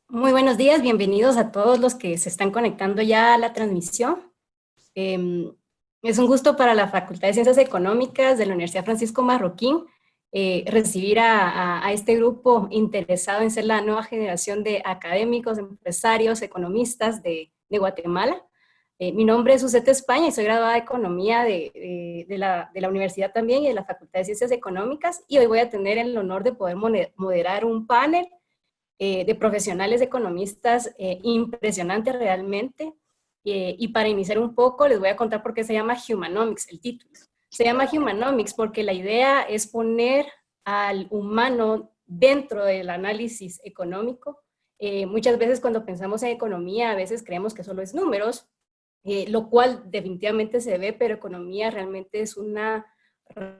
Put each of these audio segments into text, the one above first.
Muy buenos días, bienvenidos a todos los que se están conectando ya a la transmisión. Eh, es un gusto para la Facultad de Ciencias Económicas de la Universidad Francisco Marroquín recibir a este grupo interesado en ser la nueva generación de académicos, empresarios, economistas de Guatemala. Mi nombre es Suzette España y soy graduada de Economía de la universidad también y de la Facultad de Ciencias Económicas, y hoy voy a tener el honor de poder moderar un panel de profesionales economistas impresionante realmente. Y para iniciar un poco, les voy a contar por qué se llama Humanomics, el título. Se llama Humanomics porque la idea es poner al humano dentro del análisis económico. Muchas veces cuando pensamos en economía, a veces creemos que solo es números, lo cual definitivamente se ve, pero economía realmente es una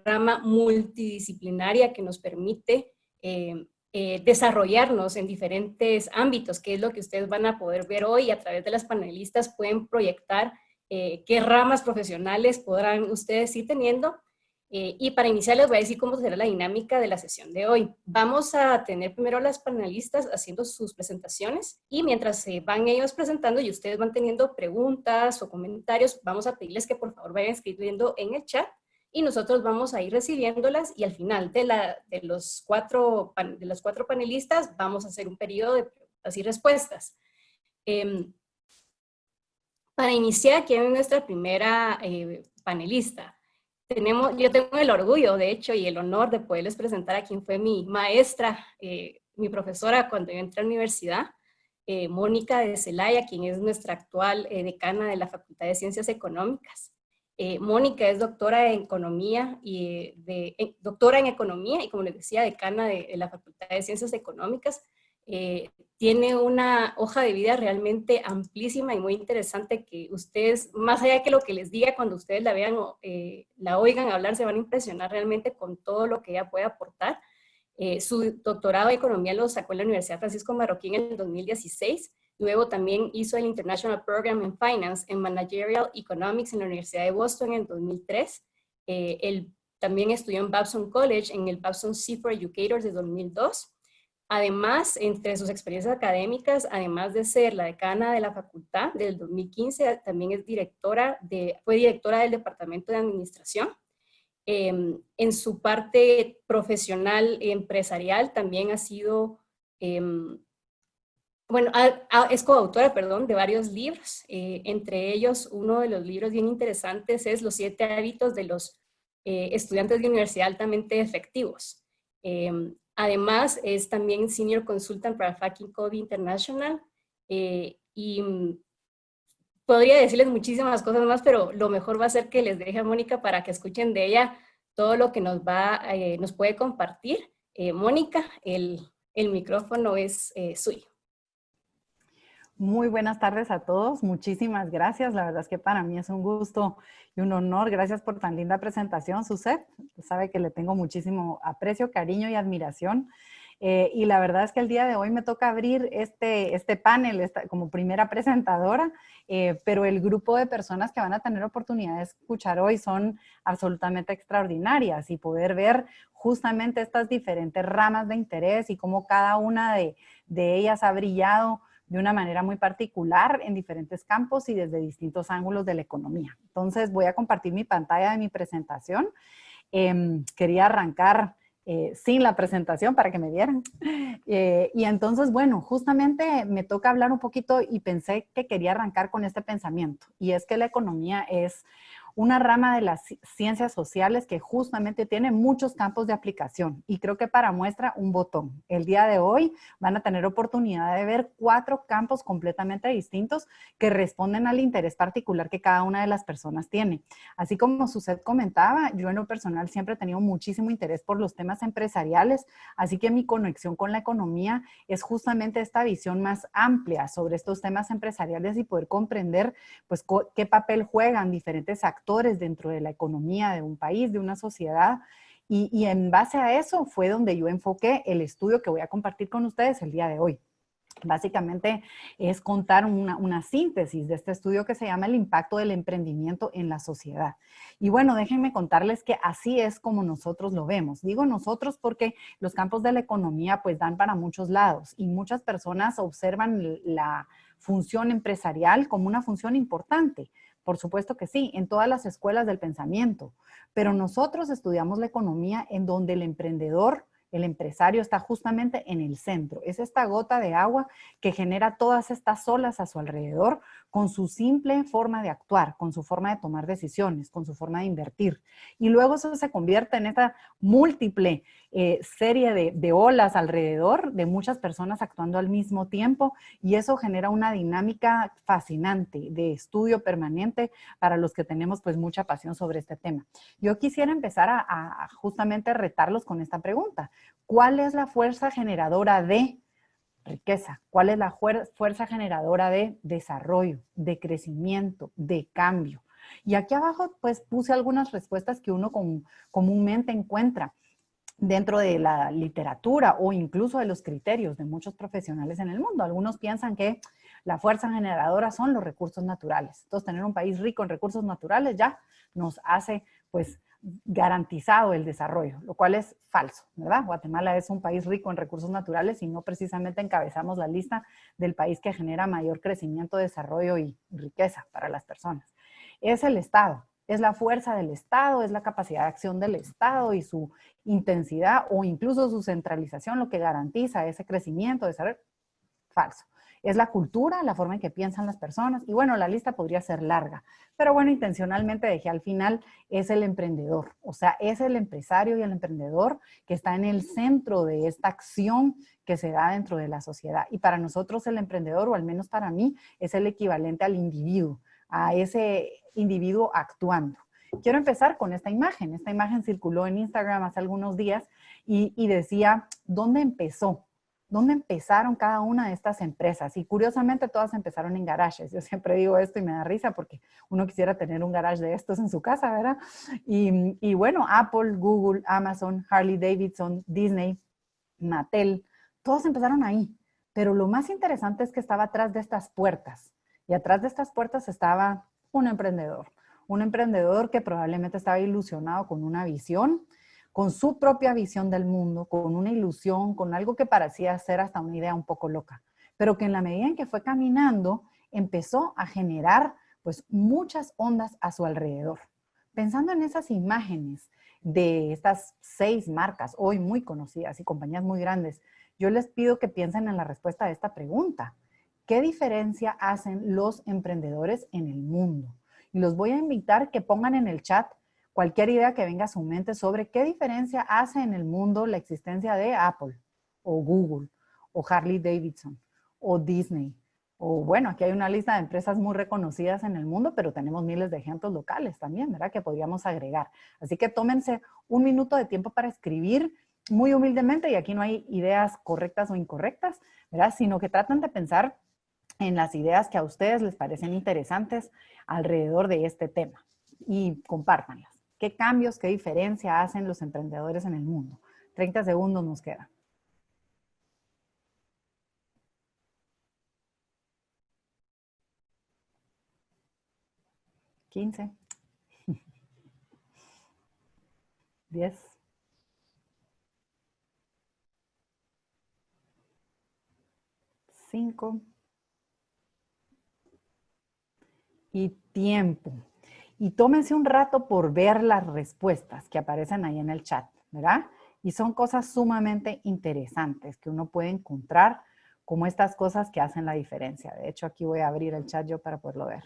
rama multidisciplinaria que nos permite desarrollarnos en diferentes ámbitos, que es lo que ustedes van a poder ver hoy. A través de las panelistas pueden proyectar qué ramas profesionales podrán ustedes ir teniendo. Y para iniciar les voy a decir cómo será la dinámica de la sesión de hoy. Vamos a tener primero a las panelistas haciendo sus presentaciones, y mientras se van ellos presentando y ustedes van teniendo preguntas o comentarios, vamos a pedirles que por favor vayan escribiendo en el chat y nosotros vamos a ir recibiéndolas, y al final de los cuatro panelistas vamos a hacer un periodo de preguntas y respuestas. Para iniciar, ¿quién es nuestra primera panelista? Yo tengo el orgullo, de hecho, y el honor de poderles presentar a quien fue mi maestra, mi profesora cuando yo entré a la universidad, Mónica de Zelaya, quien es nuestra actual decana de la Facultad de Ciencias Económicas. Mónica es doctora en economía doctora en economía y, como les decía, decana de la Facultad de Ciencias Económicas. Tiene una hoja de vida realmente amplísima y muy interesante, que ustedes, más allá de lo que les diga, cuando ustedes la vean o la oigan hablar, se van a impresionar realmente con todo lo que ella puede aportar. Su doctorado de economía lo sacó en la Universidad Francisco Marroquín en el 2016. Luego también hizo el International Program in Finance and Managerial Economics en la Universidad de Boston en el 2003. Él también estudió en Babson College, en el Babson C for Educators de 2002. Además, entre sus experiencias académicas, además de ser la decana de la facultad del 2015, también fue directora del Departamento de Administración. En su parte profesional y empresarial también ha sido, es coautora, perdón, de varios libros. Entre ellos, uno de los libros bien interesantes es Los 7 hábitos de los estudiantes de universidad altamente efectivos. Además, es también Senior Consultant para Fucking Code International. Y podría decirles muchísimas cosas más, pero lo mejor va a ser que les deje a Mónica para que escuchen de ella todo lo que nos puede compartir. Mónica, el micrófono es suyo. Muy buenas tardes a todos, muchísimas gracias, la verdad es que para mí es un gusto y un honor. Gracias por tan linda presentación, Suzette. Sabe que le tengo muchísimo aprecio, cariño y admiración. Y la verdad es que el día de hoy me toca abrir este panel como primera presentadora, pero el grupo de personas que van a tener oportunidad de escuchar hoy son absolutamente extraordinarias, y poder ver justamente estas diferentes ramas de interés y cómo cada una de ellas ha brillado de una manera muy particular en diferentes campos y desde distintos ángulos de la economía. Entonces voy a compartir mi pantalla de mi presentación. Quería arrancar sin la presentación para que me vieran. Y entonces, bueno, justamente me toca hablar un poquito y pensé que quería arrancar con este pensamiento. Y es que la economía es una rama de las ciencias sociales que justamente tiene muchos campos de aplicación. Y creo que para muestra un botón. El día de hoy van a tener oportunidad de ver 4 campos completamente distintos que responden al interés particular que cada una de las personas tiene. Así como Suzette comentaba, yo en lo personal siempre he tenido muchísimo interés por los temas empresariales, así que mi conexión con la economía es justamente esta visión más amplia sobre estos temas empresariales y poder comprender pues qué papel juegan diferentes actores dentro de la economía de un país, de una sociedad. Y en base a eso fue donde yo enfoqué el estudio que voy a compartir con ustedes el día de hoy. Básicamente es contar una síntesis de este estudio que se llama El impacto del emprendimiento en la sociedad. Y bueno, déjenme contarles que así es como nosotros lo vemos. Digo nosotros porque los campos de la economía pues dan para muchos lados y muchas personas observan la función empresarial como una función importante. Por supuesto que sí, en todas las escuelas del pensamiento, pero nosotros estudiamos la economía en donde el emprendedor, el empresario está justamente en el centro. Es esta gota de agua que genera todas estas olas a su alrededor con su simple forma de actuar, con su forma de tomar decisiones, con su forma de invertir. Y luego eso se convierte en esta múltiple serie de olas alrededor de muchas personas actuando al mismo tiempo y eso genera una dinámica fascinante de estudio permanente para los que tenemos pues mucha pasión sobre este tema. Yo quisiera empezar a justamente retarlos con esta pregunta. ¿Cuál es la fuerza generadora de riqueza? ¿Cuál es la fuerza generadora de desarrollo, de crecimiento, de cambio? Y aquí abajo pues puse algunas respuestas que uno comúnmente encuentra dentro de la literatura o incluso de los criterios de muchos profesionales en el mundo. Algunos piensan que la fuerza generadora son los recursos naturales. Entonces, tener un país rico en recursos naturales ya nos hace, pues, garantizado el desarrollo, lo cual es falso, ¿verdad? Guatemala es un país rico en recursos naturales y no precisamente encabezamos la lista del país que genera mayor crecimiento, desarrollo y riqueza para las personas. Es el Estado, es la fuerza del Estado, es la capacidad de acción del Estado y su intensidad o incluso su centralización lo que garantiza ese crecimiento, desarrollo. Falso. Es la cultura, la forma en que piensan las personas. Y bueno, la lista podría ser larga. Pero bueno, intencionalmente dejé al final, es el emprendedor. O sea, es el empresario y el emprendedor que está en el centro de esta acción que se da dentro de la sociedad. Y para nosotros el emprendedor, o al menos para mí, es el equivalente al individuo, a ese individuo actuando. Quiero empezar con esta imagen. Esta imagen circuló en Instagram hace algunos días y decía, ¿dónde empezó? ¿Dónde empezaron cada una de estas empresas? Y curiosamente todas empezaron en garajes. Yo siempre digo esto y me da risa porque uno quisiera tener un garage de estos en su casa, ¿verdad? Y bueno, Apple, Google, Amazon, Harley Davidson, Disney, Mattel, todos empezaron ahí. Pero lo más interesante es que estaba atrás de estas puertas. Y atrás de estas puertas estaba un emprendedor. Un emprendedor que probablemente estaba ilusionado con una visión, con su propia visión del mundo, con una ilusión, con algo que parecía ser hasta una idea un poco loca, pero que en la medida en que fue caminando, empezó a generar pues muchas ondas a su alrededor. Pensando en esas imágenes de estas 6 marcas hoy muy conocidas y compañías muy grandes, yo les pido que piensen en la respuesta a esta pregunta. ¿Qué diferencia hacen los emprendedores en el mundo? Y los voy a invitar que pongan en el chat cualquier idea que venga a su mente sobre qué diferencia hace en el mundo la existencia de Apple o Google o Harley Davidson o Disney. O bueno, aquí hay una lista de empresas muy reconocidas en el mundo, pero tenemos miles de ejemplos locales también, ¿verdad? Que podríamos agregar. Así que tómense un minuto de tiempo para escribir muy humildemente, y aquí no hay ideas correctas o incorrectas, ¿verdad? Sino que tratan de pensar en las ideas que a ustedes les parecen interesantes alrededor de este tema y compártanlas. ¿Qué cambios, qué diferencia hacen los emprendedores en el mundo? 30 segundos nos quedan. 15. 10. 5. Y tiempo. Y tómense un rato por ver las respuestas que aparecen ahí en el chat, ¿verdad? Y son cosas sumamente interesantes que uno puede encontrar como estas cosas que hacen la diferencia. De hecho, aquí voy a abrir el chat yo para poderlo ver.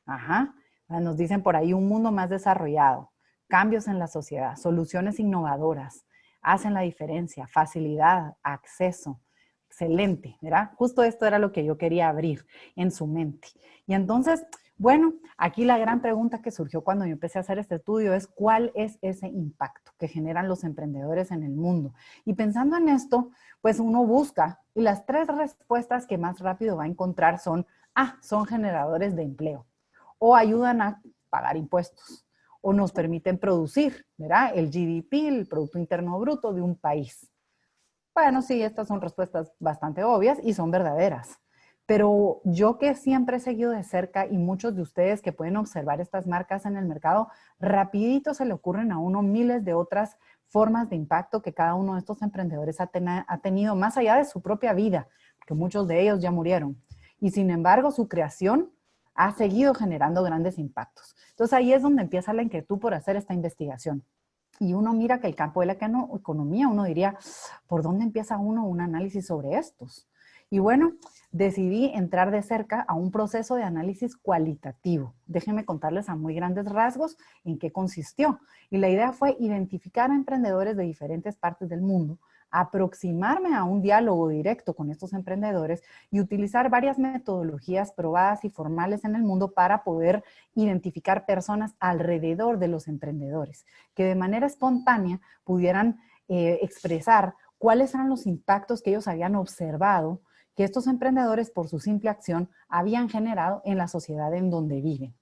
Ajá. Nos dicen por ahí un mundo más desarrollado, cambios en la sociedad, soluciones innovadoras, hacen la diferencia, facilidad, acceso. Excelente, ¿verdad? Justo esto era lo que yo quería abrir en su mente. Y entonces, bueno, aquí la gran pregunta que surgió cuando yo empecé a hacer este estudio es ¿cuál es ese impacto que generan los emprendedores en el mundo? Y pensando en esto, pues uno busca y las 3 respuestas que más rápido va a encontrar son, son generadores de empleo o ayudan a pagar impuestos o nos permiten producir, ¿verdad? El GDP, el Producto Interno Bruto de un país. Bueno, sí, estas son respuestas bastante obvias y son verdaderas. Pero yo que siempre he seguido de cerca y muchos de ustedes que pueden observar estas marcas en el mercado, rapidito se le ocurren a uno miles de otras formas de impacto que cada uno de estos emprendedores ha tenido más allá de su propia vida, que muchos de ellos ya murieron. Y sin embargo, su creación ha seguido generando grandes impactos. Entonces ahí es donde empieza la inquietud por hacer esta investigación. Y uno mira que el campo de la economía, uno diría, ¿por dónde empieza uno un análisis sobre estos? Y bueno, decidí entrar de cerca a un proceso de análisis cualitativo. Déjenme contarles a muy grandes rasgos en qué consistió. Y la idea fue identificar a emprendedores de diferentes partes del mundo, aproximarme a un diálogo directo con estos emprendedores y utilizar varias metodologías probadas y formales en el mundo para poder identificar personas alrededor de los emprendedores, que de manera espontánea pudieran expresar cuáles eran los impactos que ellos habían observado que estos emprendedores, por su simple acción, habían generado en la sociedad en donde viven.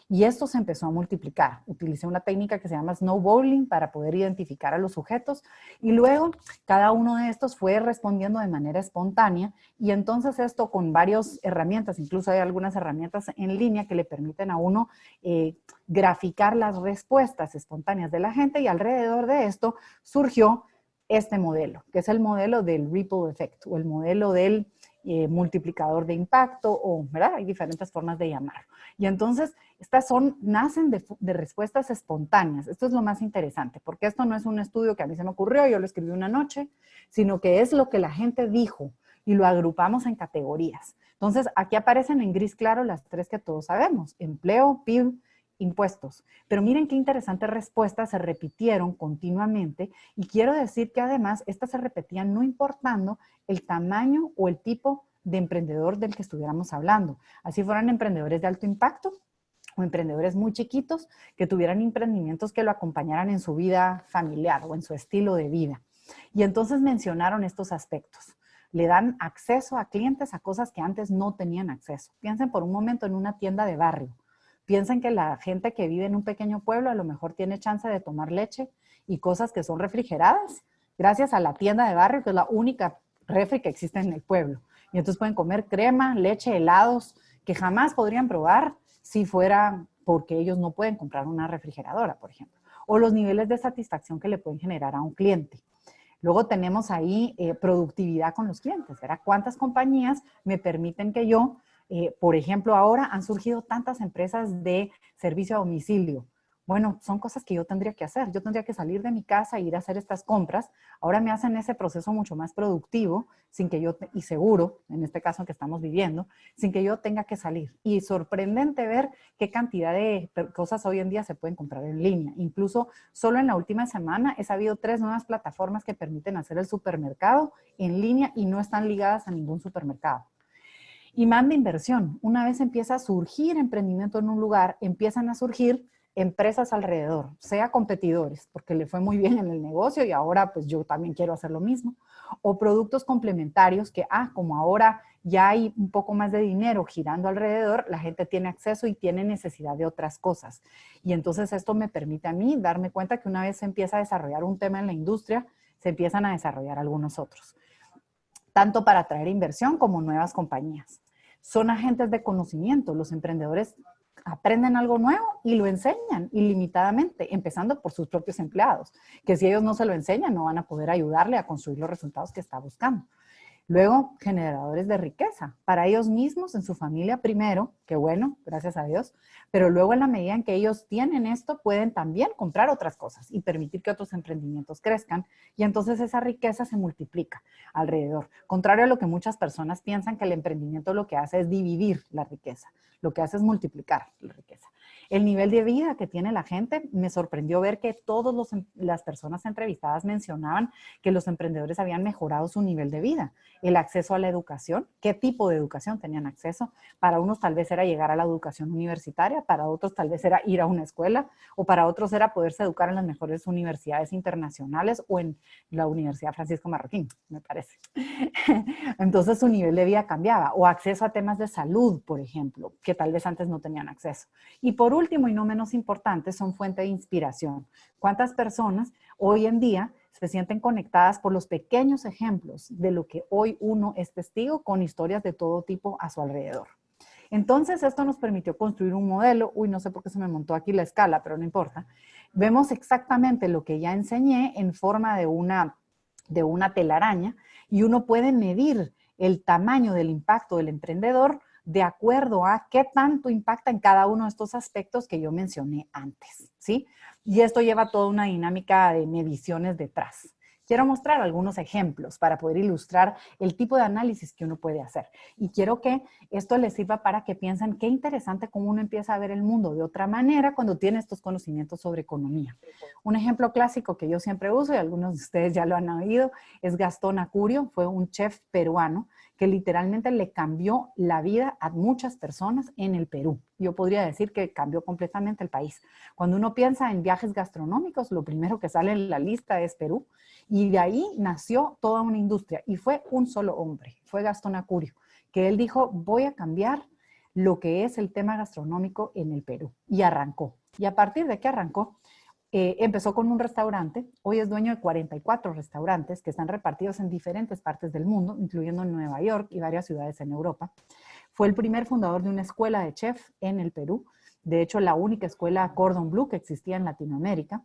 Y esto se empezó a multiplicar. Utilicé una técnica que se llama snowballing para poder identificar a los sujetos y luego cada uno de estos fue respondiendo de manera espontánea y entonces esto con varias herramientas, incluso hay algunas herramientas en línea que le permiten a uno graficar las respuestas espontáneas de la gente y alrededor de esto surgió este modelo, que es el modelo del ripple effect o el modelo del multiplicador de impacto, o, ¿verdad? Hay diferentes formas de llamarlo. Y entonces, estas nacen de respuestas espontáneas. Esto es lo más interesante, porque esto no es un estudio que a mí se me ocurrió, yo lo escribí una noche, sino que es lo que la gente dijo y lo agrupamos en categorías. Entonces, aquí aparecen en gris claro las tres que todos sabemos: empleo, PIB, impuestos. Pero miren qué interesantes respuestas se repitieron continuamente y quiero decir que además estas se repetían no importando el tamaño o el tipo de emprendedor del que estuviéramos hablando. Así fueran emprendedores de alto impacto o emprendedores muy chiquitos que tuvieran emprendimientos que lo acompañaran en su vida familiar o en su estilo de vida. Y entonces mencionaron estos aspectos. Le dan acceso a clientes a cosas que antes no tenían acceso. Piensen por un momento en una tienda de barrio. Piensen que la gente que vive en un pequeño pueblo a lo mejor tiene chance de tomar leche y cosas que son refrigeradas gracias a la tienda de barrio, que es la única refri que existe en el pueblo. Y entonces pueden comer crema, leche, helados, que jamás podrían probar si fuera porque ellos no pueden comprar una refrigeradora, por ejemplo. O los niveles de satisfacción que le pueden generar a un cliente. Luego tenemos ahí productividad con los clientes, ¿verdad? ¿Cuántas compañías me permiten que yo, por ejemplo, ahora han surgido tantas empresas de servicio a domicilio? Bueno, son cosas que yo tendría que hacer. Yo tendría que salir de mi casa e ir a hacer estas compras. Ahora me hacen ese proceso mucho más productivo, sin que yo, y seguro, en este caso que estamos viviendo, sin que yo tenga que salir. Y sorprendente ver qué cantidad de cosas hoy en día se pueden comprar en línea. Incluso solo en la última semana he sabido 3 nuevas plataformas que permiten hacer el supermercado en línea y no están ligadas a ningún supermercado. Y más de inversión. Una vez empieza a surgir emprendimiento en un lugar, empiezan a surgir empresas alrededor, sea competidores, porque le fue muy bien en el negocio y ahora pues yo también quiero hacer lo mismo, o productos complementarios que, como ahora ya hay un poco más de dinero girando alrededor, la gente tiene acceso y tiene necesidad de otras cosas. Y entonces esto me permite a mí darme cuenta que una vez se empieza a desarrollar un tema en la industria, se empiezan a desarrollar algunos otros, tanto para atraer inversión como nuevas compañías. Son agentes de conocimiento, los emprendedores aprenden algo nuevo y lo enseñan ilimitadamente, empezando por sus propios empleados, que si ellos no se lo enseñan, no van a poder ayudarle a construir los resultados que está buscando. Luego, generadores de riqueza, para ellos mismos, en su familia primero, que bueno, gracias a Dios, pero luego en la medida en que ellos tienen esto, pueden también comprar otras cosas y permitir que otros emprendimientos crezcan y entonces esa riqueza se multiplica alrededor. Contrario a lo que muchas personas piensan, que el emprendimiento lo que hace es dividir la riqueza, lo que hace es multiplicar la riqueza. El nivel de vida que tiene la gente, me sorprendió ver que todas las personas entrevistadas mencionaban que los emprendedores habían mejorado su nivel de vida. El acceso a la educación, qué tipo de educación tenían acceso. Para unos tal vez era llegar a la educación universitaria, para otros tal vez era ir a una escuela, o para otros era poderse educar en las mejores universidades internacionales o en la Universidad Francisco Marroquín, me parece. Entonces su nivel de vida cambiaba, o acceso a temas de salud, por ejemplo, que tal vez antes no tenían acceso. Y por último, y no menos importante, son fuente de inspiración. ¿Cuántas personas hoy en día se sienten conectadas por los pequeños ejemplos de lo que hoy uno es testigo con historias de todo tipo a su alrededor. Entonces, esto nos permitió construir un modelo. Uy, no sé por qué se me montó aquí la escala, pero no importa. Vemos exactamente lo que ya enseñé en forma de una telaraña y uno puede medir el tamaño del impacto del emprendedor de acuerdo a qué tanto impacta en cada uno de estos aspectos que yo mencioné antes, ¿sí? Y esto lleva toda una dinámica de mediciones detrás. Quiero mostrar algunos ejemplos para poder ilustrar el tipo de análisis que uno puede hacer. Y quiero que esto les sirva para que piensen qué interesante cómo uno empieza a ver el mundo de otra manera cuando tiene estos conocimientos sobre economía. Un ejemplo clásico que yo siempre uso, y algunos de ustedes ya lo han oído, es Gastón Acurio. Fue un chef peruano que literalmente le cambió la vida a muchas personas en el Perú. Yo podría decir que cambió completamente el país. Cuando uno piensa en viajes gastronómicos, lo primero que sale en la lista es Perú. Y de ahí nació toda una industria. Y fue un solo hombre, fue Gastón Acurio, que él dijo, voy a cambiar lo que es el tema gastronómico en el Perú. Y arrancó. Y a partir de que arrancó, empezó con un restaurante. Hoy es dueño de 44 restaurantes que están repartidos en diferentes partes del mundo, incluyendo en Nueva York y varias ciudades en Europa. Fue el primer fundador de una escuela de chef en el Perú. De hecho, la única escuela Cordon Bleu que existía en Latinoamérica.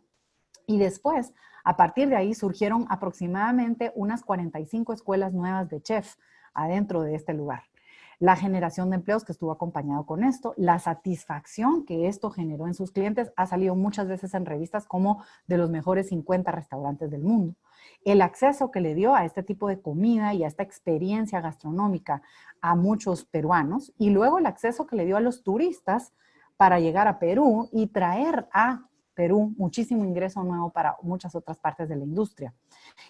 Y después, a partir de ahí, surgieron aproximadamente unas 45 escuelas nuevas de chef adentro de este lugar. La generación de empleos que estuvo acompañado con esto, la satisfacción que esto generó en sus clientes, ha salido muchas veces en revistas como de los mejores 50 restaurantes del mundo. El acceso que le dio a este tipo de comida y a esta experiencia gastronómica a muchos peruanos, y luego el acceso que le dio a los turistas para llegar a Perú y traer a Perú muchísimo ingreso nuevo para muchas otras partes de la industria.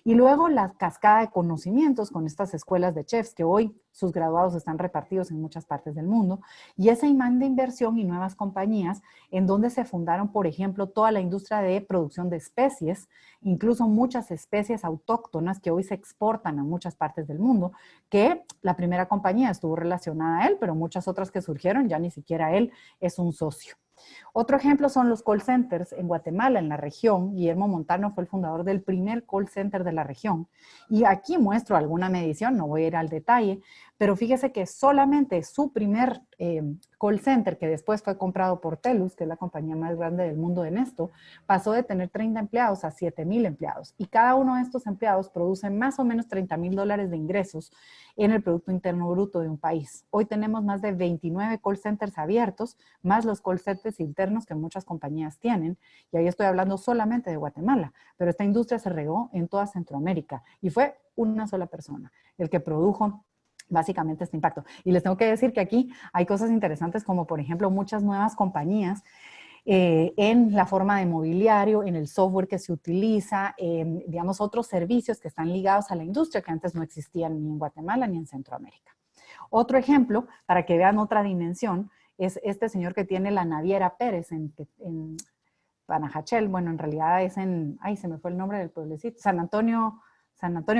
Y luego la cascada de conocimientos con estas escuelas de chefs que hoy sus graduados están repartidos en muchas partes del mundo, y ese imán de inversión y nuevas compañías en donde se fundaron, por ejemplo, toda la industria de producción de especies, incluso muchas especies autóctonas que hoy se exportan a muchas partes del mundo, que la primera compañía estuvo relacionada a él, pero muchas otras que surgieron ya ni siquiera él es un socio. Otro ejemplo son los call centers en Guatemala, en la región. Guillermo Montano fue el fundador del primer call center de la región. Y aquí muestro alguna medición, no voy a ir al detalle, pero fíjese que solamente su primer call center, que después fue comprado por Telus, que es la compañía más grande del mundo en esto, pasó de tener 30 empleados a 7,000 empleados. Y cada uno de estos empleados produce más o menos $30,000 de ingresos en el Producto Interno Bruto de un país. Hoy tenemos más de 29 call centers abiertos, más los call centers internos que muchas compañías tienen. Y ahí estoy hablando solamente de Guatemala, pero esta industria se regó en toda Centroamérica y fue una sola persona el que produjo básicamente este impacto. Y les tengo que decir que aquí hay cosas interesantes como, por ejemplo, muchas nuevas compañías en la forma de mobiliario, en el software que se utiliza, digamos, otros servicios que están ligados a la industria que antes no existían ni en Guatemala ni en Centroamérica. Otro ejemplo, para que vean otra dimensión, es este señor que tiene la Naviera Pérez en Panajachel. Bueno, en realidad es ay, se me fue el nombre del pueblecito, San Antonio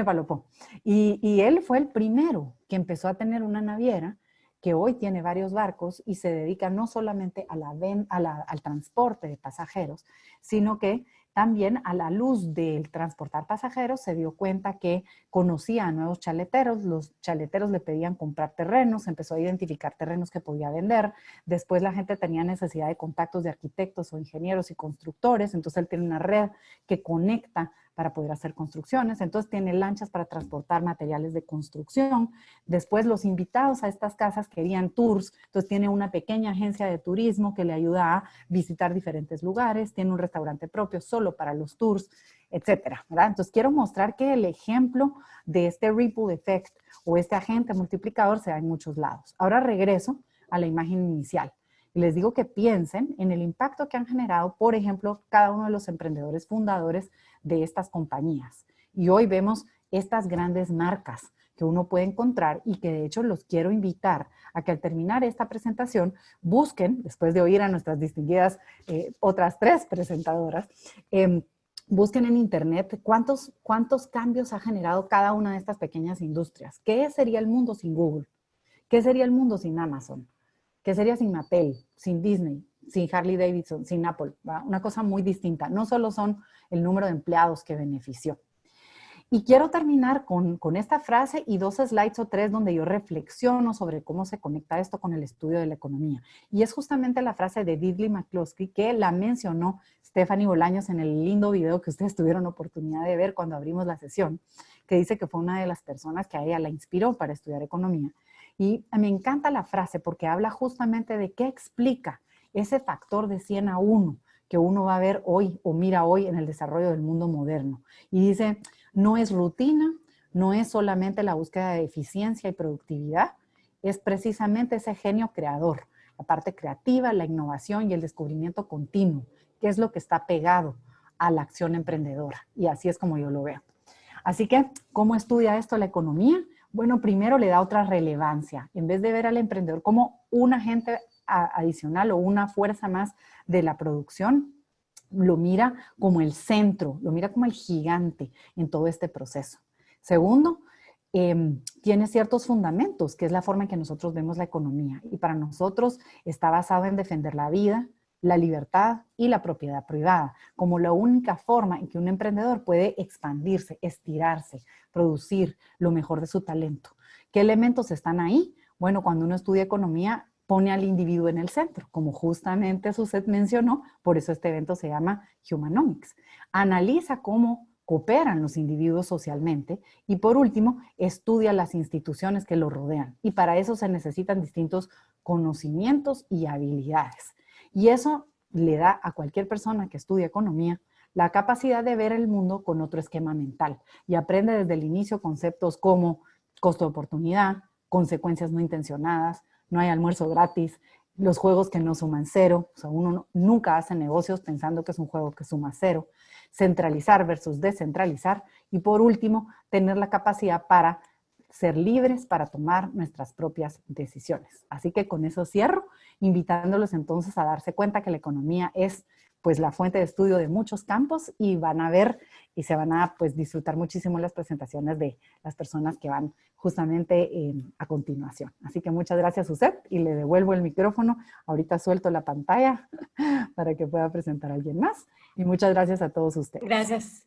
Palopó. Y él fue el primero que empezó a tener una naviera que hoy tiene varios barcos y se dedica no solamente al transporte de pasajeros, sino que también a la luz del transportar pasajeros se dio cuenta que conocía a nuevos chaleteros, los chaleteros le pedían comprar terrenos, empezó a identificar terrenos que podía vender, después la gente tenía necesidad de contactos de arquitectos o ingenieros y constructores, entonces él tiene una red que conecta para poder hacer construcciones, entonces tiene lanchas para transportar materiales de construcción, después los invitados a estas casas querían tours, entonces tiene una pequeña agencia de turismo que le ayuda a visitar diferentes lugares, tiene un restaurante propio solo para los tours, etcétera, ¿verdad? Entonces quiero mostrar que el ejemplo de este ripple effect o este agente multiplicador se da en muchos lados. Ahora regreso a la imagen inicial. Y les digo que piensen en el impacto que han generado, por ejemplo, cada uno de los emprendedores fundadores de estas compañías. Y hoy vemos estas grandes marcas que uno puede encontrar y que de hecho los quiero invitar a que al terminar esta presentación busquen, después de oír a nuestras distinguidas otras 3 presentadoras, busquen en internet cuántos cambios ha generado cada una de estas pequeñas industrias. ¿Qué sería el mundo sin Google? ¿Qué sería el mundo sin Amazon? ¿Qué sería sin Mattel, sin Disney, sin Harley Davidson, sin Apple? ¿Va? Una cosa muy distinta. No solo son el número de empleados que benefició. Y quiero terminar con esta frase y 2 slides o 3 donde yo reflexiono sobre cómo se conecta esto con el estudio de la economía. Y es justamente la frase de Didley McCloskey que la mencionó Stephanie Bolaños en el lindo video que ustedes tuvieron oportunidad de ver cuando abrimos la sesión, que dice que fue una de las personas que a ella la inspiró para estudiar economía. Y me encanta la frase porque habla justamente de qué explica ese factor de 100 a 1 que uno va a ver hoy o mira hoy en el desarrollo del mundo moderno. Y dice, no es rutina, no es solamente la búsqueda de eficiencia y productividad, es precisamente ese genio creador, la parte creativa, la innovación y el descubrimiento continuo, que es lo que está pegado a la acción emprendedora. Y así es como yo lo veo. Así que, ¿cómo estudia esto la economía? Bueno, primero le da otra relevancia. En vez de ver al emprendedor como un agente adicional o una fuerza más de la producción, lo mira como el centro, lo mira como el gigante en todo este proceso. Segundo, tiene ciertos fundamentos, que es la forma en que nosotros vemos la economía. Y para nosotros está basado en defender la vida, la libertad y la propiedad privada, como la única forma en que un emprendedor puede expandirse, estirarse, producir lo mejor de su talento. ¿Qué elementos están ahí? Bueno, cuando uno estudia economía, pone al individuo en el centro, como justamente Suzette mencionó, por eso este evento se llama Humanomics. Analiza cómo cooperan los individuos socialmente y por último, estudia las instituciones que lo rodean. Y para eso se necesitan distintos conocimientos y habilidades. Y eso le da a cualquier persona que estudia economía la capacidad de ver el mundo con otro esquema mental y aprende desde el inicio conceptos como costo de oportunidad, consecuencias no intencionadas, no hay almuerzo gratis, los juegos que no suman cero, o sea, uno nunca hace negocios pensando que es un juego que suma cero, centralizar versus descentralizar y por último, tener la capacidad para ser libres para tomar nuestras propias decisiones. Así que con eso cierro, invitándolos entonces a darse cuenta que la economía es pues la fuente de estudio de muchos campos y van a ver y se van a pues disfrutar muchísimo las presentaciones de las personas que van justamente a continuación. Así que muchas gracias, Suzette, y le devuelvo el micrófono. Ahorita suelto la pantalla para que pueda presentar a alguien más. Y muchas gracias a todos ustedes. Gracias.